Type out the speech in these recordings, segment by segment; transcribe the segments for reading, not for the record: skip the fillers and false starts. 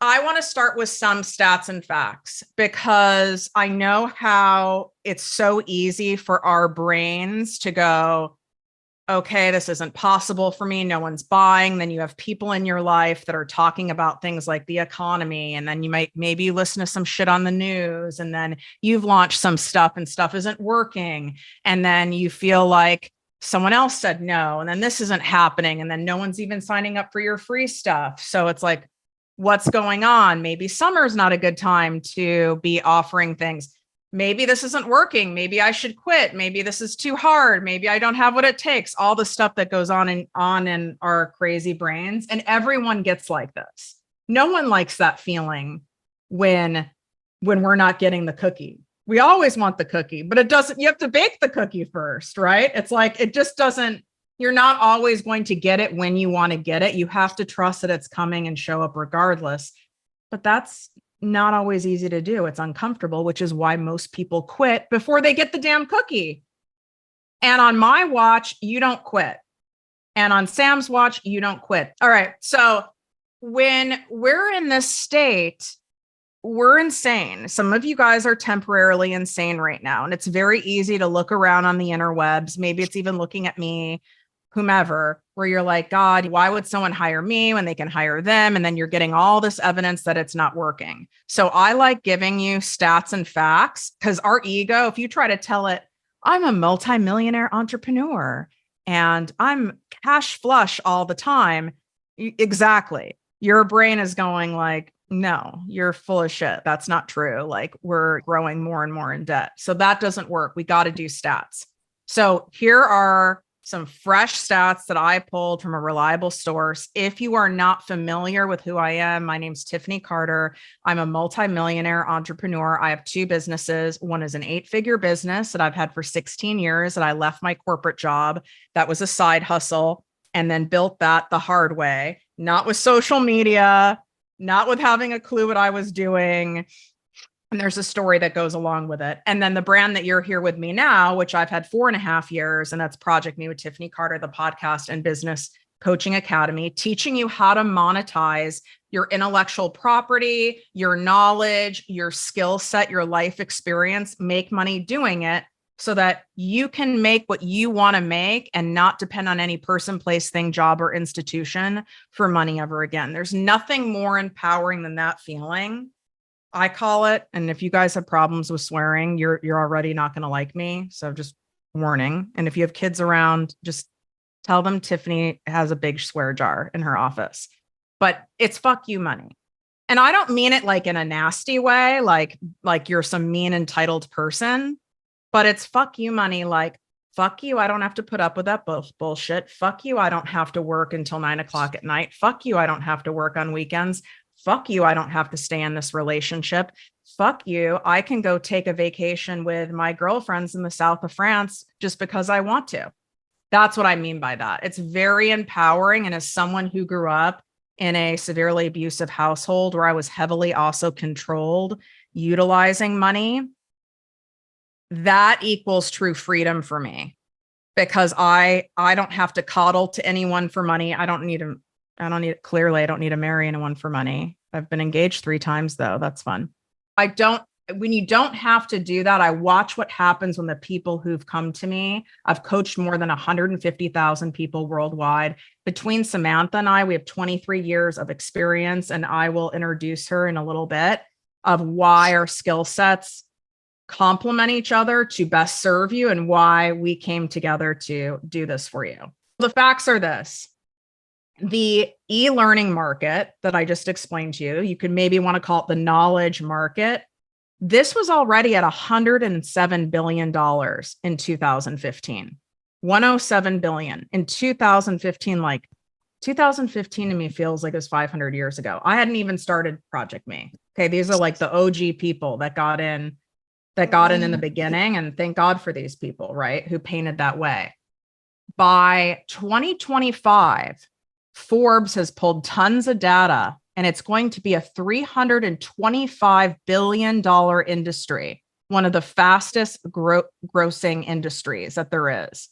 I want to start with some stats and facts because I know how it's so easy for our brains to go, okay, this isn't possible for me. No one's buying. Then you have people in your life that are talking about things like the economy. And then maybe you listen to some shit on the news, and then you've launched some stuff and stuff isn't working. And then you feel like someone else said no, and then this isn't happening. And then no one's even signing up for your free stuff. So it's like, what's going on? Maybe summer's not a good time to be offering things. Maybe this isn't working. Maybe I should quit. Maybe this is too hard. Maybe I don't have what it takes. All the stuff that goes on in our crazy brains. And everyone gets like this. No one likes that feeling when we're not getting the cookie. We always want the cookie, but it doesn't, you have to bake the cookie first, right? It's like, it just doesn't, you're not always going to get it when you want to get it. You have to trust that it's coming and show up regardless. But that's not always easy to do. It's uncomfortable, which is why most people quit before they get the damn cookie. And on my watch, you don't quit. And on Sam's watch, you don't quit. All right. So when we're in this state, we're insane. Some of you guys are temporarily insane right now. And it's very easy to look around on the interwebs. Maybe it's even looking at me, whomever, where you're like, God, why would someone hire me when they can hire them? And then you're getting all this evidence that it's not working. So I like giving you stats and facts, because our ego, if you try to tell it, I'm a multimillionaire entrepreneur and I'm cash flush all the time. Exactly. Your brain is going like, no, you're full of shit. That's not true. Like, we're growing more and more in debt. So that doesn't work. We got to do stats. So here are some fresh stats that I pulled from a reliable source. If you are not familiar with who I am, my name's Tiffany Carter. I'm a multimillionaire entrepreneur. I have two businesses. One is an 8-figure business that I've had for 16 years that I left my corporate job. That was a side hustle, and then built that the hard way, not with social media, not with having a clue what I was doing. And there's a story that goes along with it. And then the brand that you're here with me now, which I've had 4.5 years, and that's Project Me with Tiffany Carter, the podcast and business coaching academy, teaching you how to monetize your intellectual property, your knowledge, your skill set, your life experience, make money doing it so that you can make what you want to make and not depend on any person, place, thing, job, or institution for money ever again. There's nothing more empowering than that feeling. I call it. And if you guys have problems with swearing, you're already not going to like me. So just warning. And if you have kids around, just tell them Tiffany has a big swear jar in her office. But it's fuck you money. And I don't mean it like in a nasty way, like you're some mean entitled person, but it's fuck you money. Like, fuck you, I don't have to put up with that bullshit. Fuck you, I don't have to work until 9 o'clock at night. Fuck you, I don't have to work on weekends. Fuck you, I don't have to stay in this relationship. Fuck you, I can go take a vacation with my girlfriends in the south of France just because I want to. That's what I mean by that. It's very empowering. And as someone who grew up in a severely abusive household where I was heavily also controlled, utilizing money, that equals true freedom for me, because I don't have to coddle to anyone for money. I don't need to marry anyone for money. I've been engaged 3 times though. That's fun. When you don't have to do that, I watch what happens when the people who've come to me, I've coached more than 150,000 people worldwide. Between Samantha and I, we have 23 years of experience, and I will introduce her in a little bit of why our skill sets complement each other to best serve you and why we came together to do this for you. The facts are this. The e-learning market that I just explained to you, you could maybe want to call it the knowledge market. This was already at $107 billion in 2015. 107 billion in 2015. Like 2015 to me feels like it was 500 years ago. I hadn't even started Project Me. Okay, these are like the OG people that got in the beginning, and thank God for these people, right, who painted that way. By 2025, Forbes has pulled tons of data, and it's going to be a $325 billion industry, one of the fastest grossing industries that there is.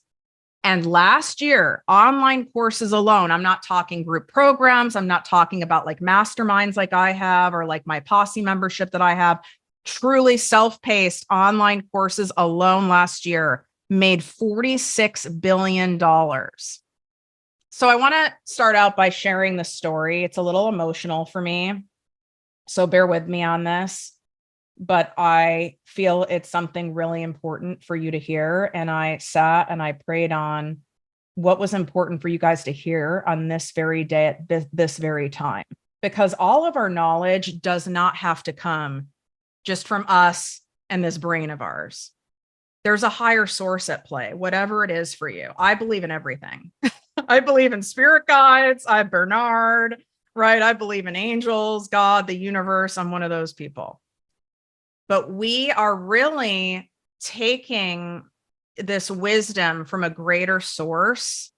And last year, online courses alone, I'm not talking group programs. I'm not talking about like masterminds like I have or like my posse membership that I have. Truly self-paced online courses alone last year made $46 billion. So I want to start out by sharing the story. It's a little emotional for me, so bear with me on this, but I feel it's something really important for you to hear. And I sat and I prayed on what was important for you guys to hear on this very day at this very time, because all of our knowledge does not have to come just from us and this brain of ours. There's a higher source at play, whatever it is for you. I believe in everything. I believe in spirit guides. I'm Bernard, right? I believe in angels, God, the universe. I'm one of those people. But we are really taking this wisdom from a greater source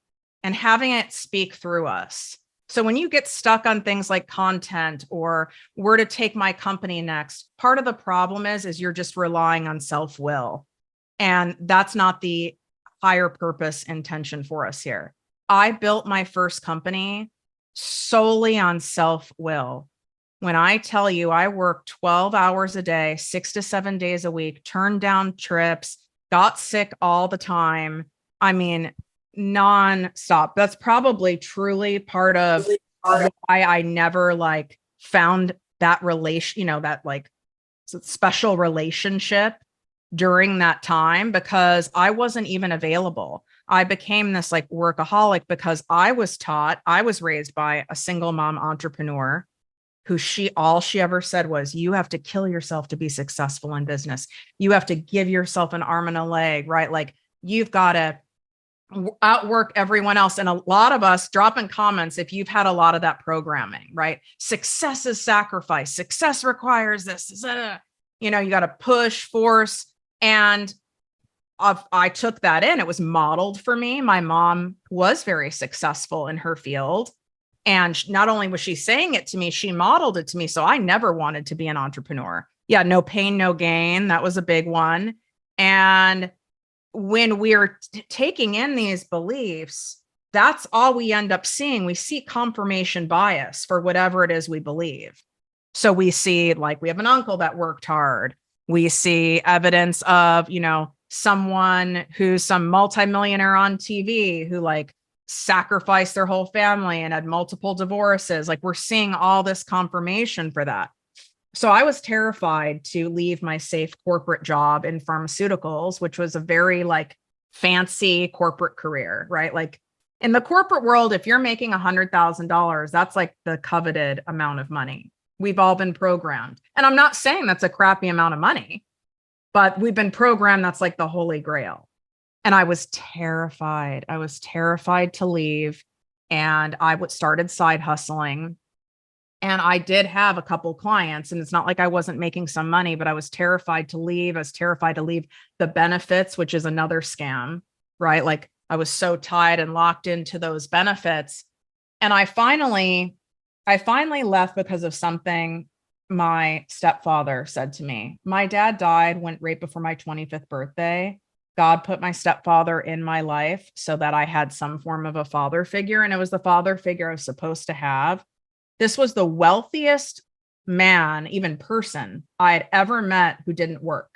and having it speak through us. So when you get stuck on things like content or where to take my company next, part of the problem is you're just relying on self-will. And that's not the higher purpose intention for us here. I built my first company solely on self-will. When I tell you I worked 12 hours a day, 6 to 7 days a week, turned down trips, got sick all the time. I mean, nonstop. That's probably truly part of why I never like found that relation, that like special relationship during that time, because I wasn't even available. I became this like workaholic because I was raised by a single mom entrepreneur who all she ever said was, you have to kill yourself to be successful in business. You have to give yourself an arm and a leg, right? Like you've got to outwork everyone else. And a lot of us drop in comments if you've had a lot of that programming, right? Success is sacrifice. Success requires this. You got to push, force. And I took that in. It was modeled for me. My mom was very successful in her field. And not only was she saying it to me, she modeled it to me. So I never wanted to be an entrepreneur. Yeah, no pain, no gain. That was a big one. And when we're taking in these beliefs, that's all we end up seeing. We see confirmation bias for whatever it is we believe. So we see, like, we have an uncle that worked hard. We see evidence of, someone who's some multimillionaire on TV who like sacrificed their whole family and had multiple divorces. Like we're seeing all this confirmation for that. So I was terrified to leave my safe corporate job in pharmaceuticals, which was a very like fancy corporate career, right? Like in the corporate world, if you're making $100,000, that's like the coveted amount of money. We've all been programmed. And I'm not saying that's a crappy amount of money, but we've been programmed. That's like the holy grail. And I was terrified. I was terrified to leave. And I started side hustling. And I did have a couple clients, and it's not like I wasn't making some money, but I was terrified to leave. I was terrified to leave the benefits, which is another scam, right? Like I was so tied and locked into those benefits. And I finally left because of something my stepfather said to me. My dad died right before my 25th birthday. God put my stepfather in my life so that I had some form of a father figure. And it was the father figure I was supposed to have. This was the wealthiest man, even person I had ever met who didn't work.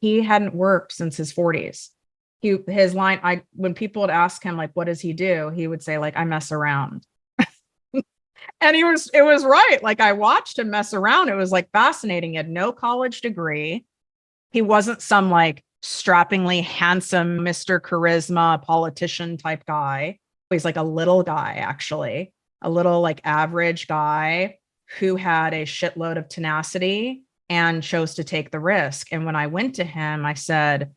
He hadn't worked since his 40s. His line, when people would ask him, like, what does he do? He would say, like, I mess around. And it was right. Like I watched him mess around. It was like fascinating. He had no college degree. He wasn't some like strappingly handsome Mr. Charisma politician type guy. He's like a little guy, actually, a little like average guy who had a shitload of tenacity and chose to take the risk. And when I went to him, I said,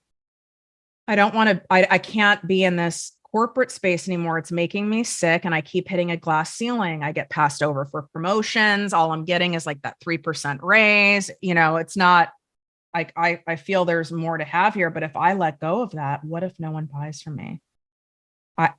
I can't be in this corporate space anymore. It's making me sick. And I keep hitting a glass ceiling. I get passed over for promotions. All I'm getting is like that 3% raise. It's not like, I feel there's more to have here, but if I let go of that, what if no one buys from me?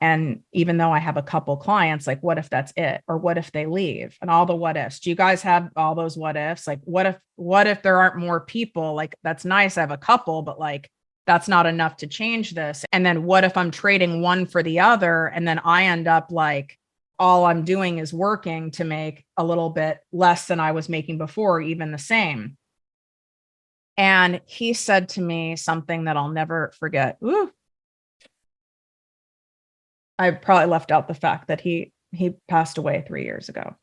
And even though I have a couple clients, like, what if that's it? Or what if they leave? And all the what ifs. Do you guys have all those what ifs? Like, what if there aren't more people? Like, that's nice. I have a couple, but like, That's not enough to change this. And then what if I'm trading one for the other? And then I end up like, all I'm doing is working to make a little bit less than I was making before, even the same. And he said to me something that I'll never forget. Ooh, I probably left out the fact that he passed away 3 years ago.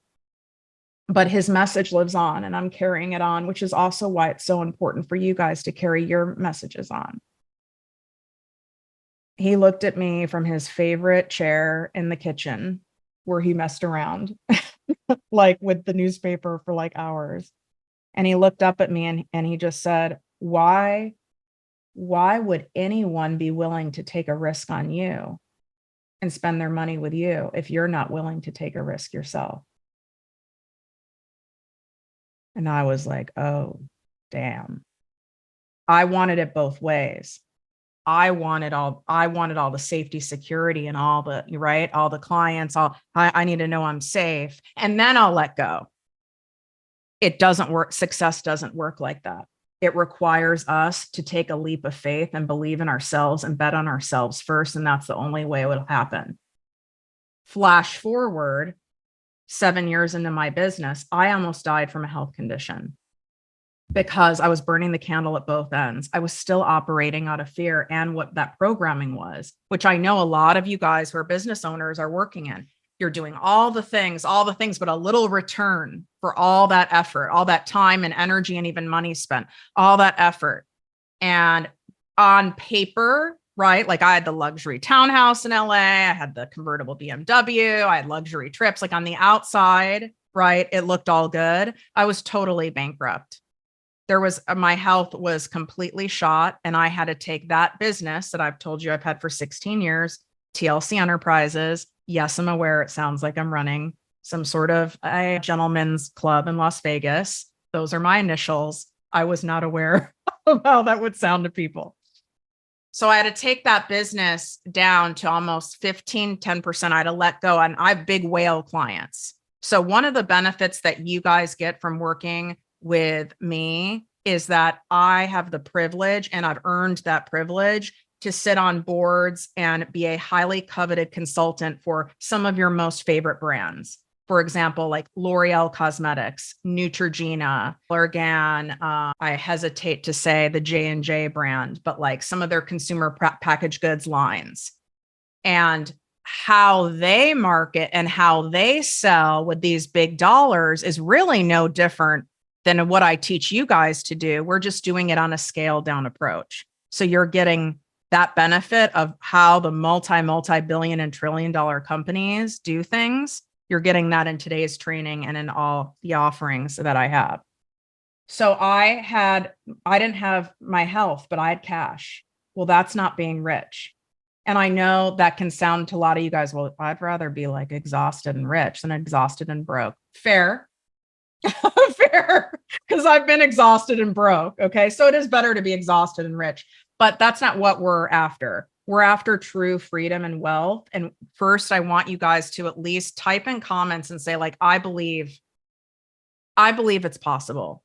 But his message lives on, and I'm carrying it on, which is also why it's so important for you guys to carry your messages on. He looked at me from his favorite chair in the kitchen where he messed around like with the newspaper for like hours. And he looked up at me and he just said, why would anyone be willing to take a risk on you and spend their money with you if you're not willing to take a risk yourself? And I was like, oh, damn. I wanted it both ways. I wanted all the safety, security, and all the, right, all the clients. I need to know I'm safe, and then I'll let go. It doesn't work. Success doesn't work like that. It requires us to take a leap of faith and believe in ourselves and bet on ourselves first, and that's the only way it will happen. Flash forward 7 years into my business, I almost died from a health condition because I was burning the candle at both ends. I was still operating out of fear and what that programming was, which I know a lot of you guys who are business owners are working in. You're doing all the things, but a little return for all that effort, all that time and energy and even money spent, all that effort. And on paper, right? Like I had the luxury townhouse in LA, I had the convertible BMW, I had luxury trips. Like on the outside, right? It looked all good. I was totally bankrupt. My health was completely shot, and I had to take that business that I've told you I've had for 16 years, TLC Enterprises. Yes, I'm aware it sounds like I'm running some sort of a gentleman's club in Las Vegas. Those are my initials. I was not aware of how that would sound to people. So I had to take that business down to almost 10%. I had to let go, and I have big whale clients. So one of the benefits that you guys get from working with me is that I have the privilege, and I've earned that privilege, to sit on boards and be a highly coveted consultant for some of your most favorite brands. For example, like L'Oreal Cosmetics, Neutrogena, Allergan. I hesitate to say the J&J brand, but like some of their consumer packaged goods lines. And how they market and how they sell with these big dollars is really no different than what I teach you guys to do. We're just doing it on a scaled down approach. So you're getting that benefit of how the multi-billion and trillion-dollar companies do things. You're getting that in today's training and in all the offerings that I have. So I didn't have my health, but I had cash. Well, that's not being rich. And I know that can sound to a lot of you guys, well, I'd rather be like exhausted and rich than exhausted and broke. Fair. Fair, because I've been exhausted and broke. Okay. So it is better to be exhausted and rich, but that's not what we're after. We're after true freedom and wealth. And first, I want you guys to at least type in comments and say, like, I believe it's possible.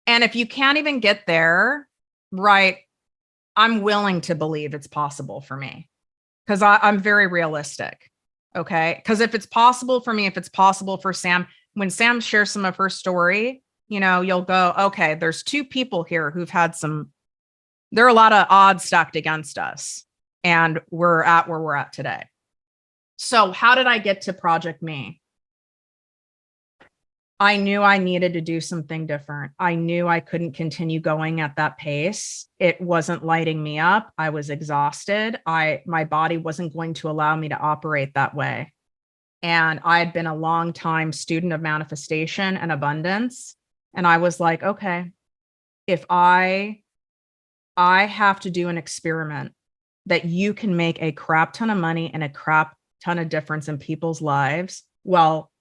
And if you can't even get there, right, I'm willing to believe it's possible for me because I'm very realistic. Okay. Because if it's possible for me, if it's possible for Sam, when Sam shares some of her story, you'll go, okay, there's two people here who've had there are a lot of odds stacked against us, and we're at where we're at today. So how did I get to Project Me? I knew I needed to do something different. I knew I couldn't continue going at that pace. It wasn't lighting me up. I was exhausted. My body wasn't going to allow me to operate that way. And I had been a long time student of manifestation and abundance. And I was like, okay, if I have to do an experiment that you can make a crap ton of money and a crap ton of difference in people's lives, well,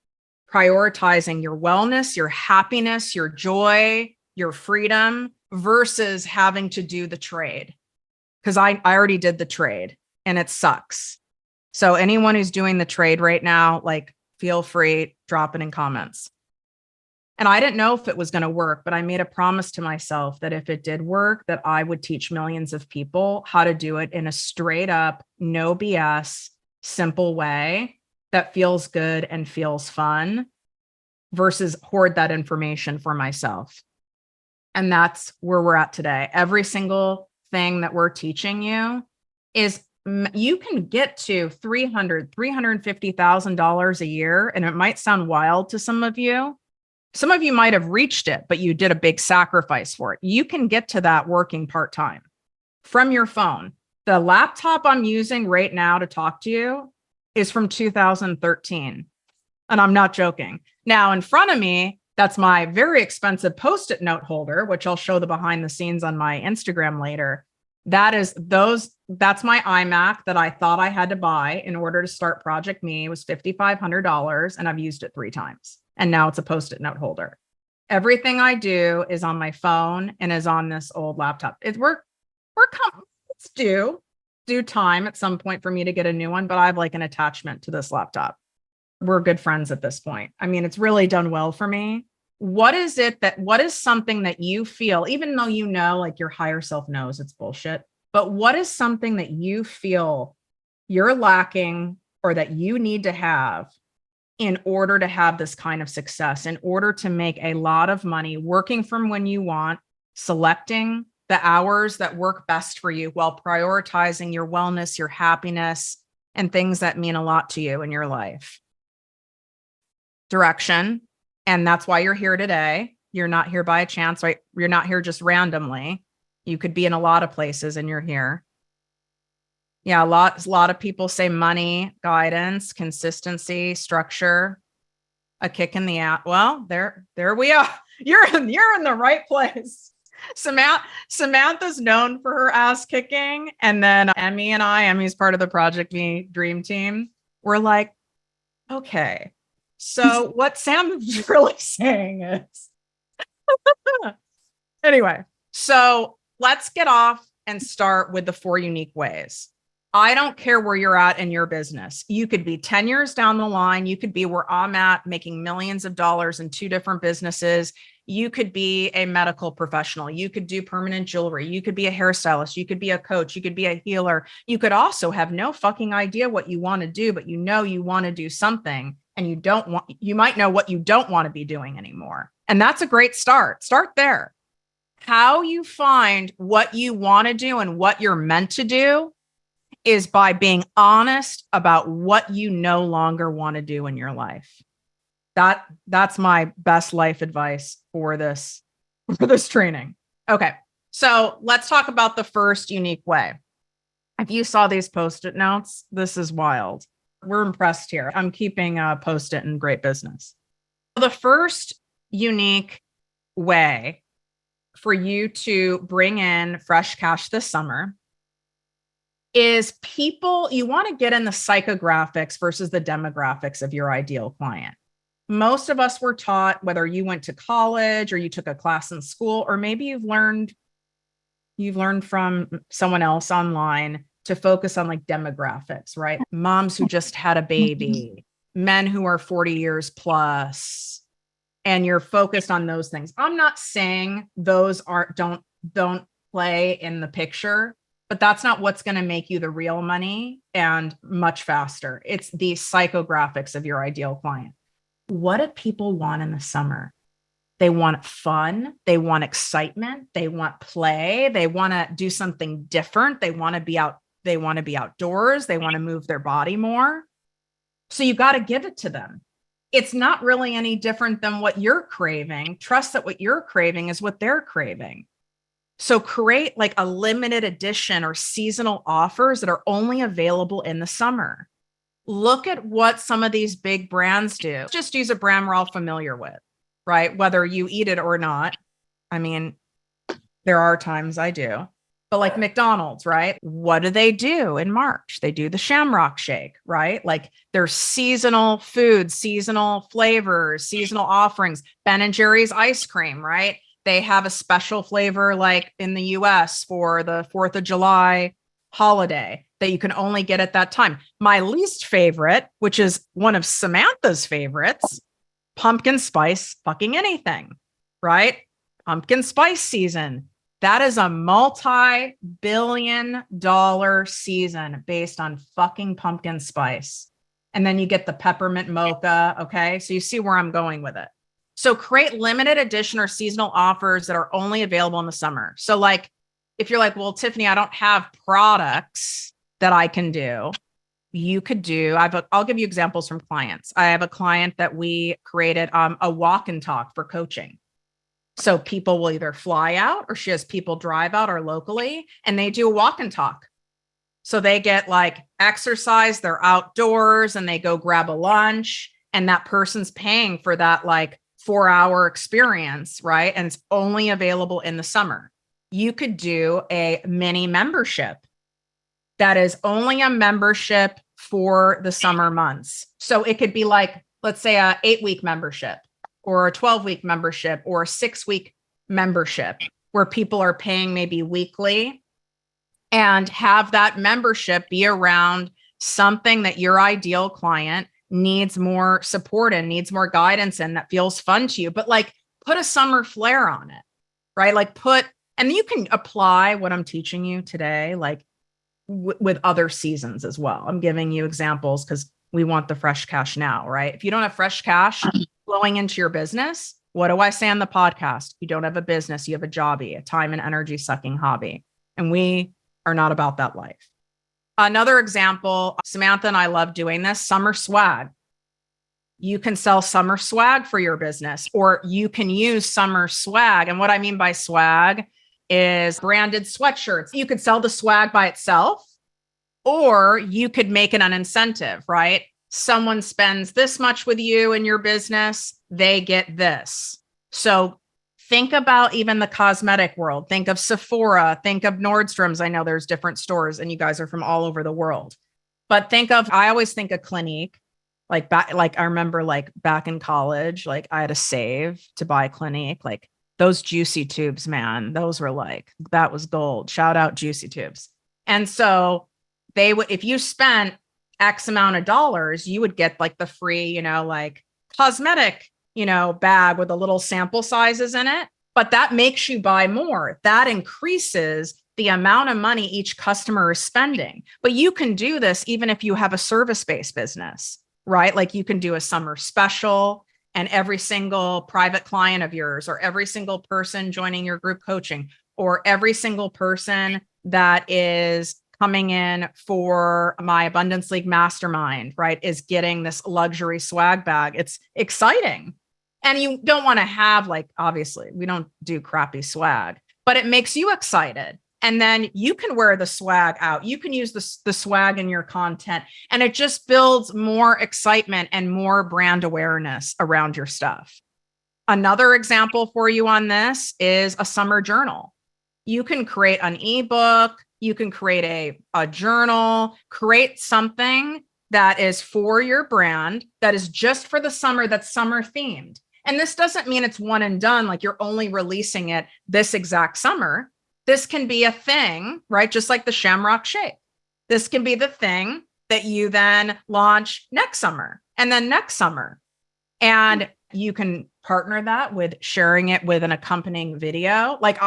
prioritizing your wellness, your happiness, your joy, your freedom versus having to do the trade. Because I already did the trade and it sucks. So anyone who's doing the trade right now, like, feel free, drop it in comments. And I didn't know if it was going to work, but I made a promise to myself that if it did work, that I would teach millions of people how to do it in a straight up, no BS, simple way that feels good and feels fun versus hoard that information for myself. And that's where we're at today. Every single thing that we're teaching you is you can get to $350,000 a year. And it might sound wild to some of you. Some of you might have reached it, but you did a big sacrifice for it. You can get to that working part-time from your phone. The laptop I'm using right now to talk to you is from 2013. And I'm not joking. Now, in front of me, that's my very expensive Post-it note holder, which I'll show the behind the scenes on my Instagram later. That's my iMac that I thought I had to buy in order to start Project Me. It was $5,500 and I've used it 3 times. And now it's a Post-it note holder. Everything I do is on my phone and is on this old laptop. It's due time at some point for me to get a new one, but I have like an attachment to this laptop. We're good friends at this point. I mean, it's really done well for me. What is something that you feel, even though you know, like your higher self knows it's bullshit, but what is something that you feel you're lacking or that you need to have in order to have this kind of success, in order to make a lot of money working from when you want, selecting the hours that work best for you while prioritizing your wellness, your happiness, and things that mean a lot to you in your life? Direction. And that's why you're here today. You're not here by a chance, right? You're not here just randomly. You could be in a lot of places and you're here. Yeah, a lot of people say money, guidance, consistency, structure, a kick in the ass. Well, there we are. You're in the right place. Samantha's known for her ass kicking. And then Emmy's part of the Project Me Dream Team. We're like, okay, so what Sam's really saying is, anyway, so let's get off and start with the 4 unique ways. I don't care where you're at in your business. You could be 10 years down the line. You could be where I'm at, making millions of dollars in 2 different businesses. You could be a medical professional. You could do permanent jewelry. You could be a hairstylist. You could be a coach. You could be a healer. You could also have no fucking idea what you want to do, but you know you want to do something and you might know what you don't want to be doing anymore. And that's a great start. Start there. How you find what you want to do and what you're meant to do is by being honest about what you no longer want to do in your life. That's my best life advice for this training. Okay. So let's talk about the first unique way. If you saw these Post-it notes, this is wild. We're impressed here. I'm keeping a Post-it in great business. The first unique way for you to bring in fresh cash this summer is you want to get in the psychographics versus the demographics of your ideal client. Most of us were taught, whether you went to college or you took a class in school, or maybe you've learned from someone else online, to focus on like demographics, right? Moms who just had a baby, men who are 40 years plus, and you're focused on those things. I'm not saying those don't play in the picture, but that's not what's going to make you the real money and much faster. It's the psychographics of your ideal client. What do people want in the summer? They want fun. They want excitement. They want play. They want to do something different. They want to be out. They want to be outdoors. They want to move their body more. So you got to give it to them. It's not really any different than what you're craving. Trust that what you're craving is what they're craving. So create like a limited edition or seasonal offers that are only available in the summer. Look at what some of these big brands do. Just use a brand we're all familiar with, right? Whether you eat it or not. I mean, there are times I do. But like McDonald's, right? What do they do in March? They do the Shamrock Shake, right? Like there's seasonal food, seasonal flavors, seasonal offerings. Ben & Jerry's ice cream, right? They have a special flavor like in the US for the 4th of July holiday that you can only get at that time. My least favorite, which is one of Samantha's favorites, pumpkin spice fucking anything, right? Pumpkin spice season. That is a multi-billion-dollar season based on fucking pumpkin spice. And then you get the peppermint mocha. Okay. So you see where I'm going with it. So create limited edition or seasonal offers that are only available in the summer. So like, if you're like, well, Tiffany, I don't have products that I can do. You could do, I'll give you examples from clients. I have a client that we created a walk and talk for coaching. So people will either fly out, or she has people drive out, or locally, and they do a walk and talk. So they get like exercise, they're outdoors, and they go grab a lunch, and that person's paying for that like 4-hour experience, right? And it's only available in the summer. You could do a mini membership that is only a membership for the summer months. So it could be like, let's say a 8-week membership, or a 12-week membership, or a 6-week membership, where people are paying maybe weekly, and have that membership be around something that your ideal client needs more support in, needs more guidance in, that feels fun to you. But like, put a summer flair on it, right? Like and you can apply what I'm teaching you today, like with other seasons as well. I'm giving you examples because we want the fresh cash now, right? If you don't have fresh cash flowing into your business, what do I say on the podcast? You don't have a business, you have a jobby, a time and energy sucking hobby. And we are not about that life. Another example, Samantha and I love doing this, summer swag. You can sell summer swag for your business, or you can use summer swag. And what I mean by swag is branded sweatshirts. You could sell the swag by itself, or you could make it an incentive, right? Someone spends this much with you in your business, they get this. So think about even the cosmetic world. Think of Sephora, think of Nordstrom's. I know there's different stores and you guys are from all over the world. But I always think of Clinique. Like I remember like back in college, like I had to save to buy Clinique. Like those juicy tubes, man, those were like, that was gold. Shout out juicy tubes. And so if you spent X amount of dollars, you would get like the free, like cosmetic, bag with the little sample sizes in it. But that makes you buy more. That increases the amount of money each customer is spending. But you can do this even if you have a service-based business, right? Like you can do a summer special, and every single private client of yours, or every single person joining your group coaching, or every single person that is coming in for my Abundance League mastermind, right, is getting this luxury swag bag. It's exciting. And you don't want to have, like, obviously we don't do crappy swag, but it makes you excited. And then you can wear the swag out. You can use the swag in your content, and it just builds more excitement and more brand awareness around your stuff. Another example for you on this is a summer journal. You can create an ebook. You can create a journal, create something that is for your brand, that is just for the summer, that's summer themed. And this doesn't mean it's one and done, like you're only releasing it this exact summer. This can be a thing, right? Just like the Shamrock Shake. This can be the thing that you then launch next summer, and then next summer. And you can partner that with sharing it with an accompanying video. Like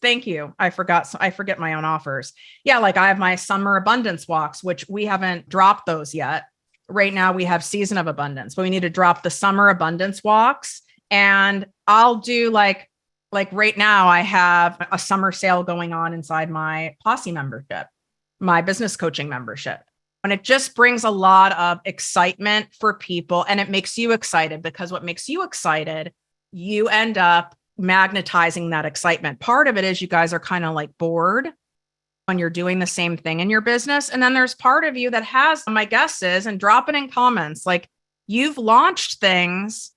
thank you. I forget my own offers. Yeah. Like I have my summer abundance walks, which we haven't dropped those yet. Right now we have season of abundance, but we need to drop the summer abundance walks. And I'll do like right now I have a summer sale going on inside my Posse membership, my business coaching membership. And it just brings a lot of excitement for people, and it makes you excited, because what makes you excited, you end up magnetizing that excitement. Part of it is you guys are kind of like bored when you're doing the same thing in your business. And then there's part of you that has, my guess is, and drop it in comments, like you've launched things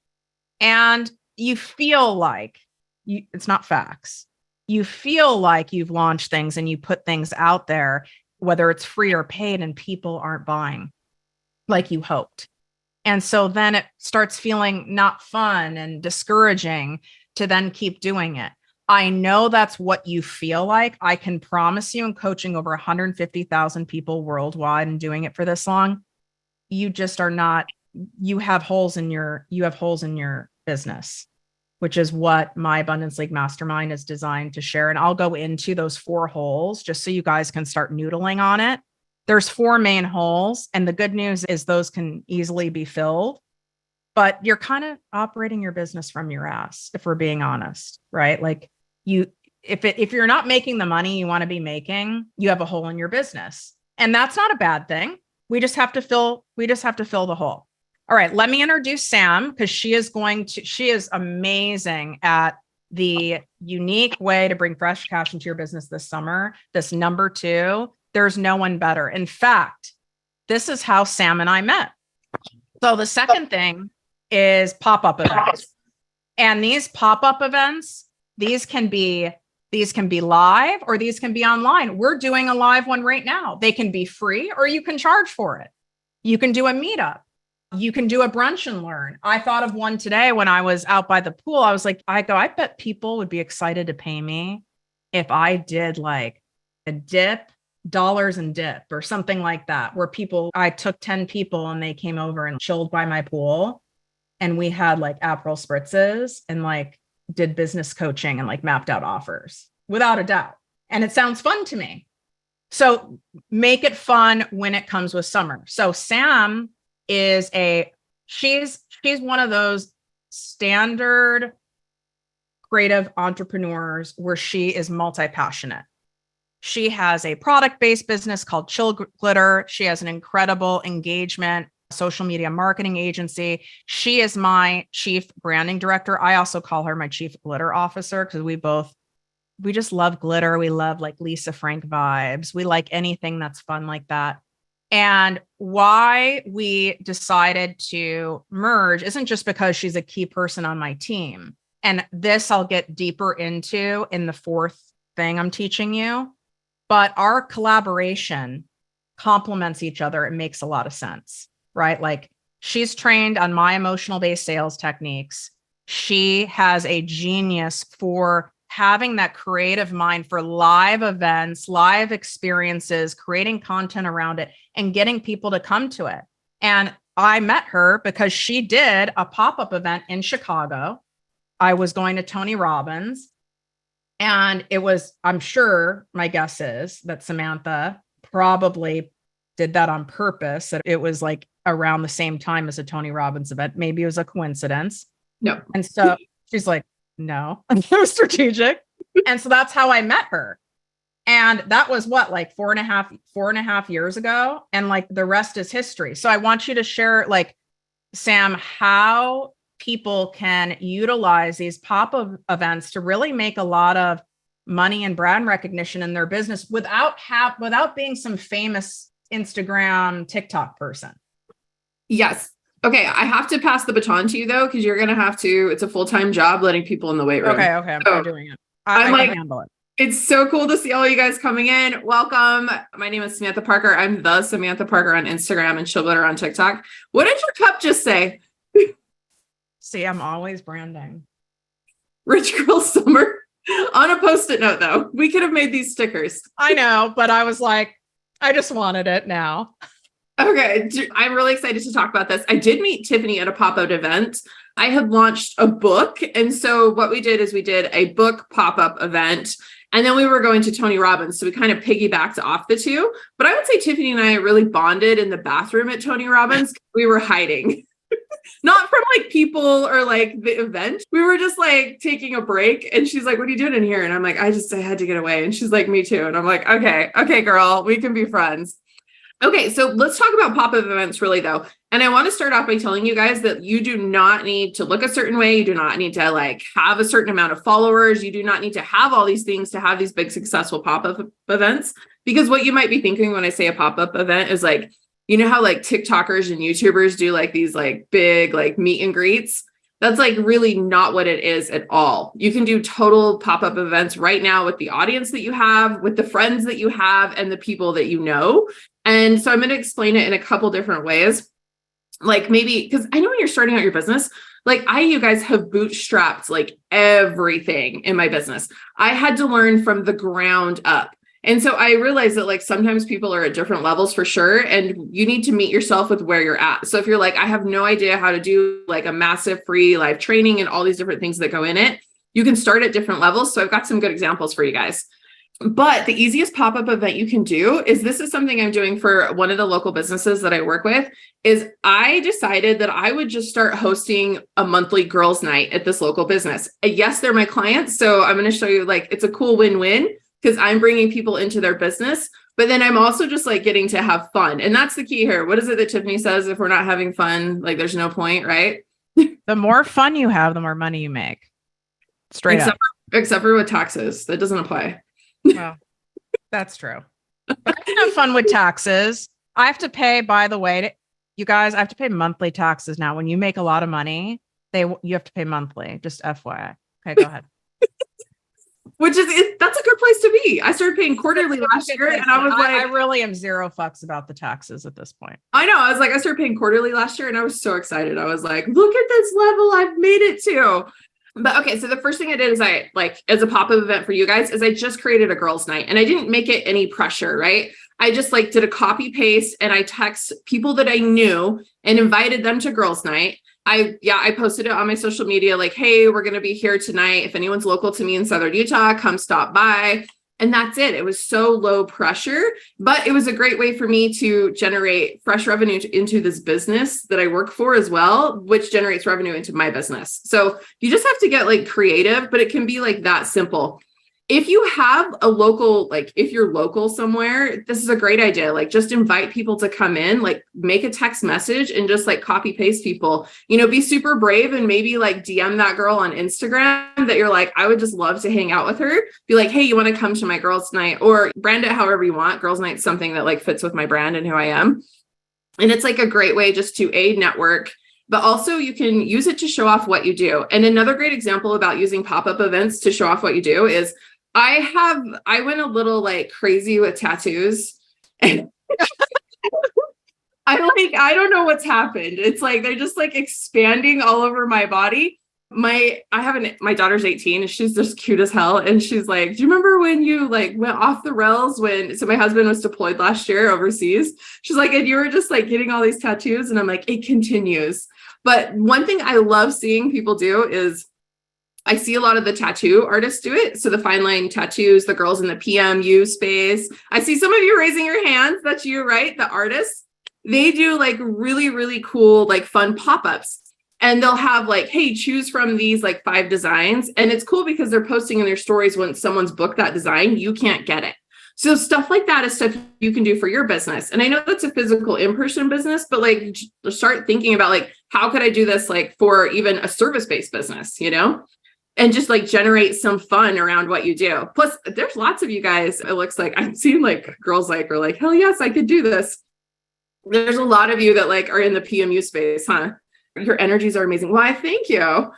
and you feel like it's not facts. You feel like you've launched things and you put things out there, whether it's free or paid, and people aren't buying like you hoped. And so then it starts feeling not fun and discouraging to then keep doing it. I know that's what you feel like. I can promise you, in coaching over 150,000 people worldwide and doing it for this long, you just are not you have holes in your business, which is what my Abundance League Mastermind is designed to share. And I'll go into those 4 holes just so you guys can start noodling on it. There's 4 main holes. And the good news is those can easily be filled, but you're kind of operating your business from your ass, if we're being honest, right? Like if you're not making the money you want to be making, you have a hole in your business. And that's not a bad thing. We just have to fill the hole. All right, let me introduce Sam, because she is amazing at the unique way to bring fresh cash into your business this summer. This number 2, there's no one better. In fact, this is how Sam and I met. So the second thing is pop-up events. And these pop-up events, these can be live or these can be online. We're doing a live one right now. They can be free or you can charge for it. You can do a meetup. You can do a brunch and learn. I thought of one today when I was out by the pool. I was like, I bet people would be excited to pay me if I did like a dip, dollars and dip or something like that, where I took 10 people and they came over and chilled by my pool. And we had like Aperol spritzes and like did business coaching and like mapped out offers without a doubt. And it sounds fun to me. So make it fun when it comes with summer. So Sam is she's one of those standard creative entrepreneurs where she is multi-passionate. She has a product-based business called Chill Glitter. She has an incredible engagement social media marketing agency. She is my chief branding director. I also call her my chief glitter officer because we just love glitter. We love like Lisa Frank vibes. We like anything that's fun like that. And why we decided to merge isn't just because she's a key person on my team. And this I'll get deeper into in the 4th thing I'm teaching you. But our collaboration complements each other. It makes a lot of sense, right? Like she's trained on my emotional-based sales techniques. She has a genius for having that creative mind for live events, live experiences, creating content around it, and getting people to come to it. And I met her because she did a pop-up event in Chicago. I was going to Tony Robbins. And it was, I'm sure, my guess is that Samantha probably did that on purpose. That it was like around the same time as a Tony Robbins event. Maybe it was a coincidence. No. And so she's like, no, I'm so strategic. And so that's how I met her. And that was what, like 4.5 years ago. And like the rest is history. So I want you to share, like, Sam, how people can utilize these pop-up events to really make a lot of money and brand recognition in their business without being some famous Instagram, TikTok person. Yes. Okay. I have to pass the baton to you though, because you're going to have to, it's a full-time job letting people in the weight room. Okay. I'm doing it. I can handle it. It's so cool to see all you guys coming in. Welcome. My name is Samantha Parker. I'm the Samantha Parker on Instagram and Chill Glitter on TikTok. What did your cup just say? See, I'm always branding. Rich Girl Summer. On a Post-it note though, we could have made these stickers. I know, but I was like, I just wanted it now. Okay. I'm really excited to talk about this. I did meet Tiffany at a pop-up event. I had launched a book. And so what we did is we did a book pop-up event. And then we were going to Tony Robbins. So we kind of piggybacked off the two. But I would say Tiffany and I really bonded in the bathroom at Tony Robbins. We were hiding. Not from like people or like the event. We were just like taking a break. And she's like, what are you doing in here? And I'm like, I had to get away. And she's like, me too. And I'm like, okay, girl, we can be friends. Okay, so let's talk about pop-up events really though. And I want to start off by telling you guys that you do not need to look a certain way. You do not need to like have a certain amount of followers. You do not need to have all these things to have these big successful pop-up events. Because what you might be thinking when I say a pop-up event is like, you know how like TikTokers and YouTubers do like these like big like meet and greets? That's like really not what it is at all. You can do total pop-up events right now with the audience that you have, with the friends that you have, and the people that you know. And so I'm going to explain it in a couple different ways. Like maybe, because I know when you're starting out your business, like you guys have bootstrapped like everything in my business. I had to learn from the ground up. And so I realized that like sometimes people are at different levels for sure. And you need to meet yourself with where you're at. So if you're like, I have no idea how to do like a massive free live training and all these different things that go in it, you can start at different levels. So I've got some good examples for you guys. But the easiest pop-up event you can do is, this is something I'm doing for one of the local businesses that I work with, is I decided that I would just start hosting a monthly girls' night at this local business. Yes, they're my clients. So I'm going to show you, like, it's a cool win-win because I'm bringing people into their business, but then I'm also just like getting to have fun. And that's the key here. What is it that Tiffany says? If we're not having fun, like there's no point, right? The more fun you have, the more money you make. Straight up. Except for with taxes. That doesn't apply. Well, that's true. But I can have fun with taxes. I have to pay, by the way, you guys, I have to pay monthly taxes now. When you make a lot of money, you have to pay monthly, just FYI. Okay, go ahead. Which is, that's a good place to be. I started paying quarterly last year, and I was like, I really am zero fucks about the taxes at this point. I know. I was like, I started paying quarterly last year, and I was so excited. I was like, look at this level I've made it to. But okay, so the first thing I did is I, like, as a pop-up event for you guys, is I just created a girls' night, and I didn't make it any pressure, right? I just like did a copy paste, and I text people that I knew and invited them to girls' night. I posted it on my social media, like, hey, we're going to be here tonight. If anyone's local to me in Southern Utah, come stop by. And that's it. It was so low pressure, but it was a great way for me to generate fresh revenue into this business that I work for as well, which generates revenue into my business. So you just have to get like creative, but it can be like that simple. If you have a local, like if you're local somewhere, this is a great idea. Like just invite people to come in, like make a text message and just like copy paste people, you know, be super brave and maybe like DM that girl on Instagram that you're like, I would just love to hang out with her. Be like, hey, you want to come to my girls' night, or brand it however you want. Girls' night's something that like fits with my brand and who I am. And it's like a great way just to network, but also you can use it to show off what you do. And another great example about using pop-up events to show off what you do is I went a little like crazy with tattoos. And I don't know what's happened. It's like, they're just like expanding all over my body. My daughter's 18 and she's just cute as hell. And she's like, do you remember when you like went off the rails so my husband was deployed last year overseas? She's like, and you were just like getting all these tattoos. And I'm like, it continues. But one thing I love seeing people do is I see a lot of the tattoo artists do it. So the fine line tattoos, the girls in the PMU space. I see some of you raising your hands. That's you, right? The artists, they do like really, really cool, like fun pop-ups. And they'll have like, hey, choose from these like 5 designs. And it's cool because they're posting in their stories when someone's booked that design, you can't get it. So stuff like that is stuff you can do for your business. And I know that's a physical in-person business, but like start thinking about like, how could I do this like for even a service-based business, you know? And just like generate some fun around what you do. Plus, there's lots of you guys, it looks like, I've seen like girls like are like, hell yes, I could do this. There's a lot of you that like are in the PMU space, huh? Your energies are amazing. Why, thank you.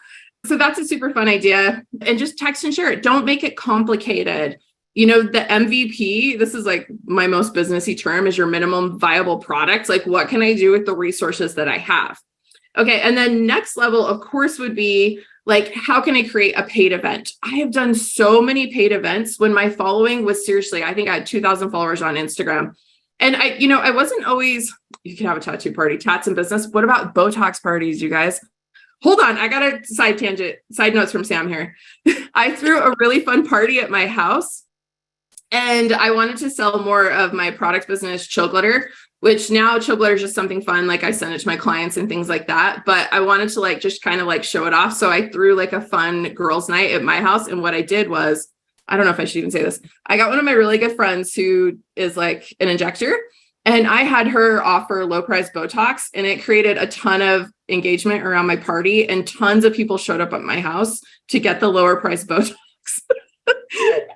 So that's a super fun idea. And just text and share it. Don't make it complicated. You know, the MVP, this is like my most businessy term, is your minimum viable product. Like, what can I do with the resources that I have? Okay. And then next level, of course, would be like, how can I create a paid event? I have done so many paid events when my following was seriously, I think I had 2,000 followers on Instagram. And I wasn't always, you can have a tattoo party, tats in business. What about Botox parties, you guys? Hold on. I got a side notes from Sam here. I threw a really fun party at my house and I wanted to sell more of my product business, Chill Glitter, which now Chill Glitter is just something fun. Like I send it to my clients and things like that. But I wanted to like, just kind of like show it off. So I threw like a fun girls' night at my house. And what I did was, I don't know if I should even say this. I got one of my really good friends who is like an injector, and I had her offer low price Botox, and it created a ton of engagement around my party, and tons of people showed up at my house to get the lower price Botox.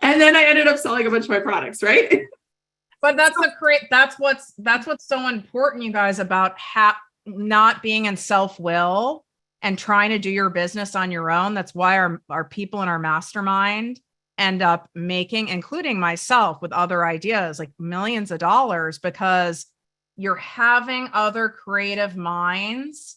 And then I ended up selling a bunch of my products, right? But that's what's so important, you guys, about not being in self-will and trying to do your business on your own. That's why our people in our mastermind end up making, including myself, with other ideas, like millions of dollars, because you're having other creative minds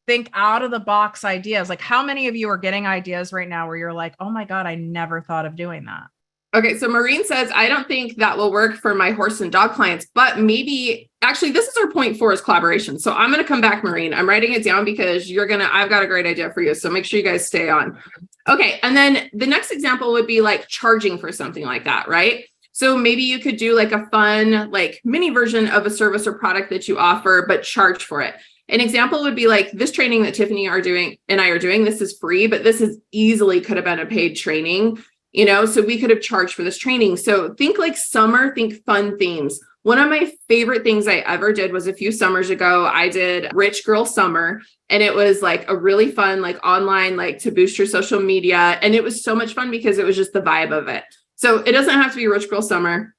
think out of the box ideas. Like, how many of you are getting ideas right now where you're like, oh my God, I never thought of doing that? Okay, so Maureen says, I don't think that will work for my horse and dog clients, but maybe actually this is our point 4 is collaboration. So I'm going to come back, Maureen. I'm writing it down because I've got a great idea for you. So make sure you guys stay on. Okay. And then the next example would be like charging for something like that, right? So maybe you could do like a fun, like mini version of a service or product that you offer, but charge for it. An example would be like this training that Tiffany and I are doing. This is free, but this is easily could have been a paid training. So we could have charged for this training. So think like summer, think fun themes. One of my favorite things I ever did was a few summers ago, I did Rich Girl Summer. And it was like a really fun, like online, like to boost your social media. And it was so much fun because it was just the vibe of it. So it doesn't have to be Rich Girl Summer.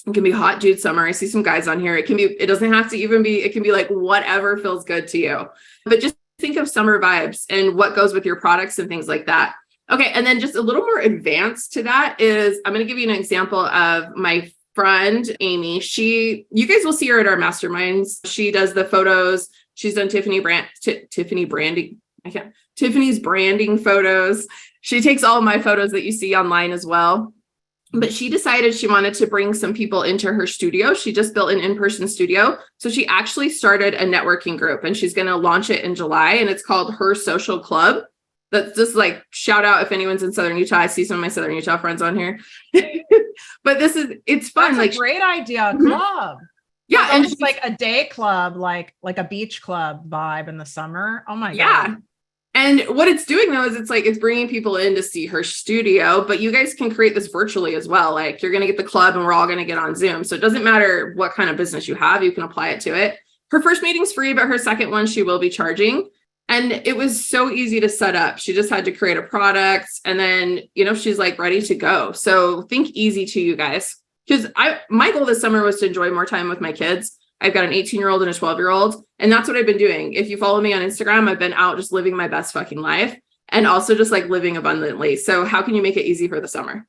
It can be Hot Dude Summer. I see some guys on here. It doesn't have to even be, it can be like whatever feels good to you. But just think of summer vibes and what goes with your products and things like that. Okay. And then just a little more advanced to that is I'm going to give you an example of my friend, Amy. You guys will see her at our masterminds. She does the photos. She's done Tiffany's branding photos. She takes all of my photos that you see online as well. But she decided she wanted to bring some people into her studio. She just built an in-person studio. So she actually started a networking group and she's going to launch it in July. And it's called Her Social Club. That's just like shout out if anyone's in Southern Utah. I see some of my Southern Utah friends on here. But it's fun. That's a great idea. Club. Yeah. And just like a day club, like a beach club vibe in the summer. Oh my God. Yeah. And what it's doing though, is it's bringing people in to see her studio, but you guys can create this virtually as well. Like you're going to get the club and we're all going to get on Zoom. So it doesn't matter what kind of business you have, you can apply it to it. Her first meeting's free, but her second one, she will be charging. And it was so easy to set up. She just had to create a product and then, she's like ready to go. So think easy to you guys. Because my goal this summer was to enjoy more time with my kids. I've got an 18-year-old and a 12-year-old. And that's what I've been doing. If you follow me on Instagram, I've been out just living my best fucking life and also just like living abundantly. So how can you make it easy for the summer?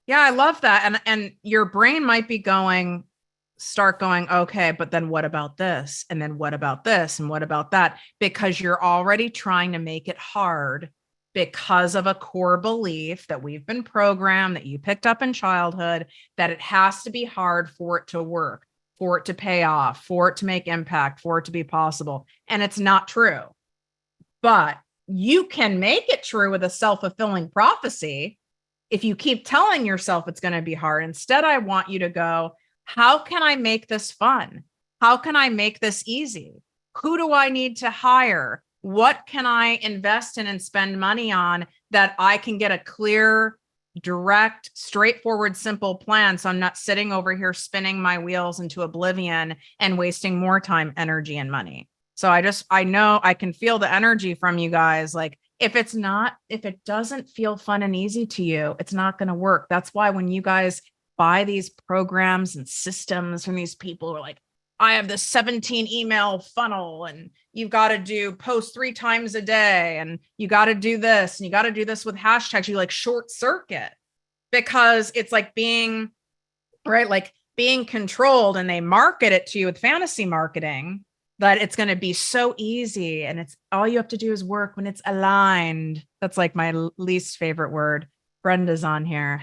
Yeah, I love that. And your brain might be start going, okay, but then what about this? And then what about this? And what about that? Because you're already trying to make it hard because of a core belief that we've been programmed, that you picked up in childhood, that it has to be hard for it to work, for it to pay off, for it to make impact, for it to be possible. And it's not true. But you can make it true with a self-fulfilling prophecy if you keep telling yourself it's going to be hard. Instead, I want you to go, how can I make this fun? How can I make this easy? Who do I need to hire? What can I invest in and spend money on that I can get a clear, direct, straightforward, simple plan? So I'm not sitting over here spinning my wheels into oblivion and wasting more time, energy, and money. So I know I can feel the energy from you guys. Like if it doesn't feel fun and easy to you, it's not going to work. That's why when you guys buy these programs and systems from these people who are like, I have this 17 email funnel and you've got to post 3 times a day and you got to do this and you got to do this with hashtags. You like short circuit because it's like being controlled, and they market it to you with fantasy marketing that it's going to be so easy. And it's all you have to do is work when it's aligned. That's like my least favorite word. Brenda's on here.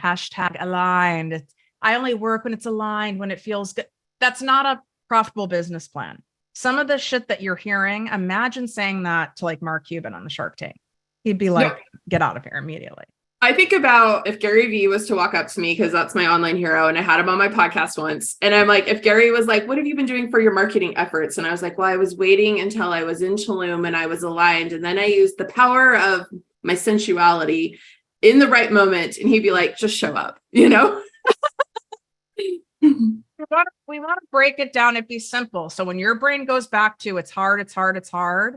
#aligned. I only work when it's aligned, when it feels good. That's not a profitable business plan. Some of the shit that you're hearing, imagine saying that to like Mark Cuban on the Shark Tank. He'd be like, Get out of here immediately. I think about if Gary Vee was to walk up to me, because that's my online hero, and I had him on my podcast once. And I'm like, if Gary was like, what have you been doing for your marketing efforts? And I was like, well, I was waiting until I was in Tulum and I was aligned. And then I used the power of my sensuality in the right moment. And he'd be like, just show up, We want to break it down and be simple. So when your brain goes back to it's hard,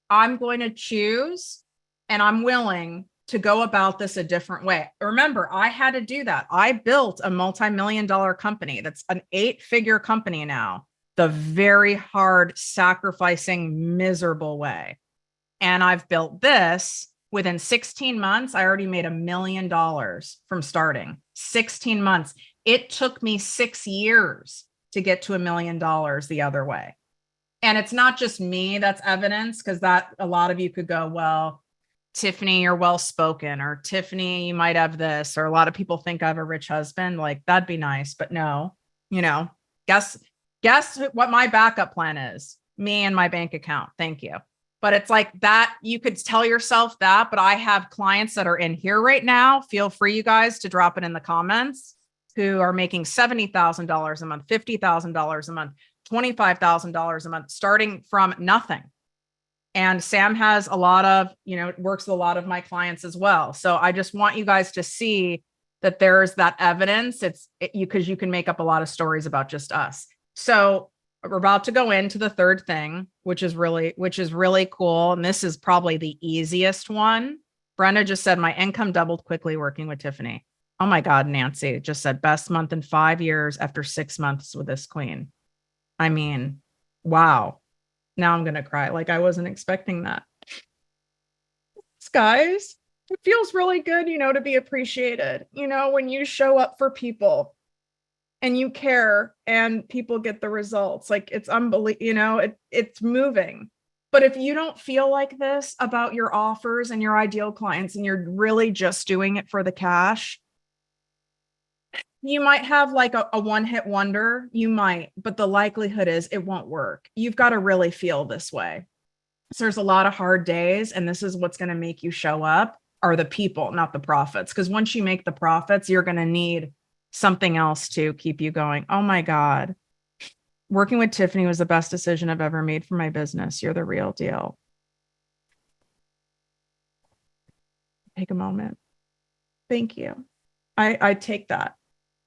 I'm going to choose and I'm willing to go about this a different way. Remember, I had to do that. I built a multi-million-dollar company. That's an 8-figure company now, the very hard, sacrificing, miserable way. And I've built this within 16 months. I already made $1 million from starting. 16 months. It took me 6 years to get to $1 million the other way. And it's not just me that's evidence, because that a lot of you could go, well, Tiffany, you're well spoken, or Tiffany, you might have this, or a lot of people think I have a rich husband. Like, that'd be nice, but no, guess what my backup plan is. Me and my bank account. Thank you. But it's like that. You could tell yourself that, but I have clients that are in here right now. Feel free, you guys, to drop it in the comments, who are making $70,000 a month, $50,000 a month, $25,000 a month, starting from nothing. And Sam has a lot of, works with a lot of my clients as well. So I just want you guys to see that there's that evidence. Because you can make up a lot of stories about just us. So we're about to go into the third thing, which is really cool. And this is probably the easiest one. Brenda just said, my income doubled quickly working with Tiffany. Oh my God, Nancy just said, best month in 5 years after 6 months with this queen. I mean, wow. Now I'm going to cry. Like, I wasn't expecting that. Guys, it feels really good, to be appreciated, when you show up for people and you care and people get the results. Like, it's unbelievable, it's moving. But if you don't feel like this about your offers and your ideal clients, and you're really just doing it for the cash, you might have like a one-hit wonder. You might, but the likelihood is it won't work. You've got to really feel this way. So there's a lot of hard days, and this is what's going to make you show up, are the people, not the profits. Because once you make the profits, you're going to need something else to keep you going. Oh my God. Working with Tiffany was the best decision I've ever made for my business. You're the real deal. Take a moment. Thank you. I take that.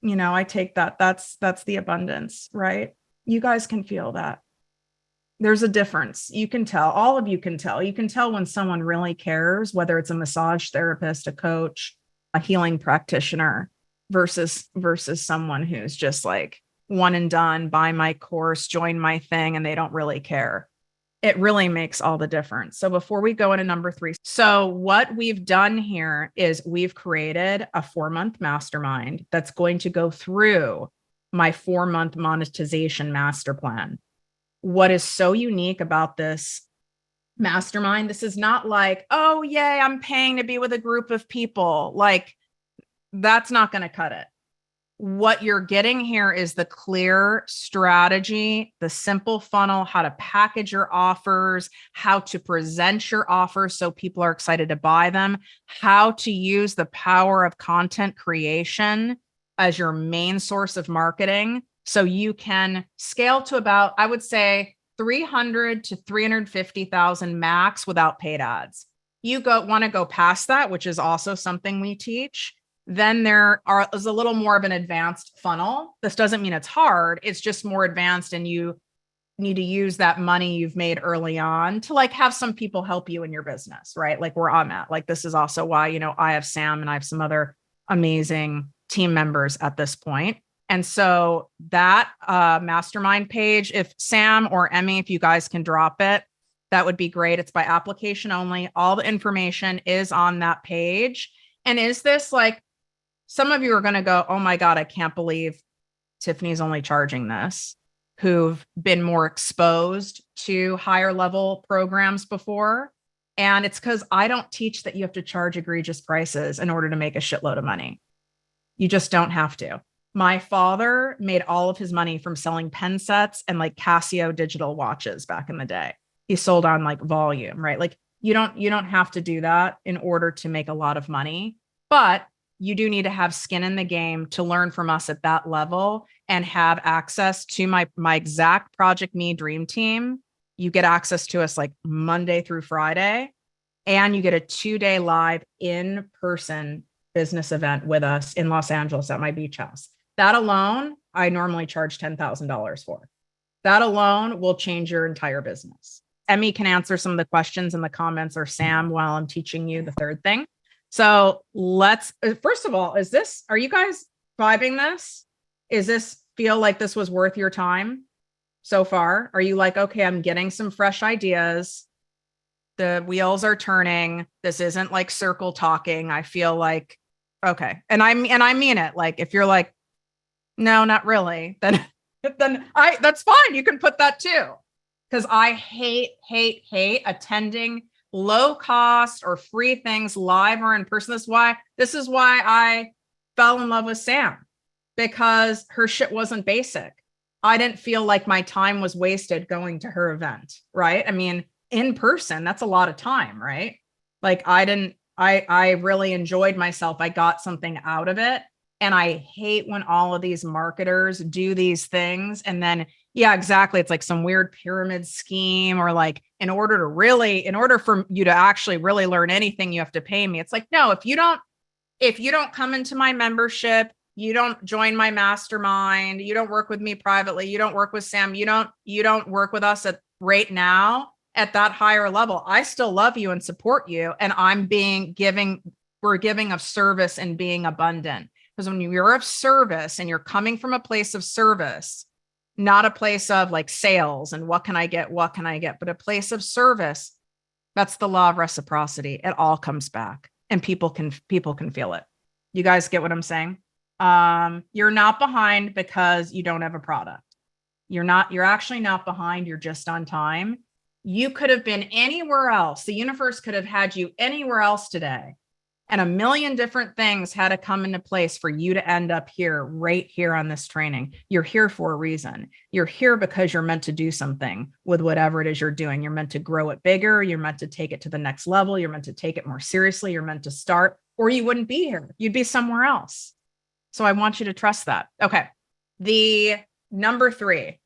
I take that. That's the abundance, right? You guys can feel that. There's a difference. You can tell. All of you can tell. You can tell when someone really cares, whether it's a massage therapist, a coach, a healing practitioner, versus someone who's just like one and done, buy my course, join my thing, and they don't really care. It really makes all the difference. So before we go into number 3, so what we've done here is we've created a 4-month mastermind that's going to go through my 4-month monetization master plan. What is so unique about this mastermind, this is not like, oh, yay, I'm paying to be with a group of people. Like, that's not going to cut it. What you're getting here is the clear strategy, the simple funnel, how to package your offers, how to present your offers so people are excited to buy them, how to use the power of content creation as your main source of marketing so you can scale to about, I would say, 300 to 350,000 max without paid ads. You want to go past that, which is also something we teach. Then there is a little more of an advanced funnel. This doesn't mean it's hard. It's just more advanced, and you need to use that money you've made early on to like have some people help you in your business, right? Like where I'm at. Like, this is also why, I have Sam and I have some other amazing team members at this point. And so that mastermind page, if Sam or Emmy, if you guys can drop it, that would be great. It's by application only. All the information is on that page. And is this like, some of you are going to go, oh my God, I can't believe Tiffany's only charging this, who've been more exposed to higher level programs before. And it's because I don't teach that you have to charge egregious prices in order to make a shitload of money. You just don't have to. My father made all of his money from selling pen sets and like Casio digital watches back in the day. He sold on like volume, right? Like you don't have to do that in order to make a lot of money, but you do need to have skin in the game to learn from us at that level and have access to my exact Project Me Dream Team. You get access to us like Monday through Friday, and you get a 2-day live in-person business event with us in Los Angeles at my beach house. That alone, I normally charge $10,000 for. That alone will change your entire business. Emmy can answer some of the questions in the comments, or Sam, while I'm teaching you the third thing. So first of all, are you guys vibing this? Is this feel like this was worth your time so far? Are you like, okay, I'm getting some fresh ideas. The wheels are turning. This isn't like circle talking. I feel like, okay. And I mean it. Like, if you're like, no, not really, then that's fine. You can put that too. Because I hate attending low cost or free things live or in person. This is why I fell in love with Sam, because her shit wasn't basic. I didn't feel like my time was wasted going to her event, right? I mean, in person, that's a lot of time, right? Like I really enjoyed myself. I got something out of it. And I hate when all of these marketers do these things. And then, yeah, exactly. It's like some weird pyramid scheme, or like, in order for you to actually really learn anything, you have to pay me. It's like, no, if you don't come into my membership, you don't join my mastermind, you don't work with me privately, you don't work with Sam, you don't work with us at right now at that higher level, I still love you and support you. And we're giving of service and being abundant. Because when you're of service and you're coming from a place of service, not a place of like sales and what can I get, but a place of service, that's the law of reciprocity. It all comes back and people can feel it. You guys get what I'm saying? You're not behind because you don't have a product. You're actually not behind. You're just on time. You could have been anywhere else. The universe could have had you anywhere else today. And a million different things had to come into place for you to end up here, right here on this training. You're here for a reason. You're here because you're meant to do something with whatever it is you're doing. You're meant to grow it bigger. You're meant to take it to the next level. You're meant to take it more seriously. You're meant to start, or you wouldn't be here. You'd be somewhere else. So I want you to trust that. Okay. The number 3,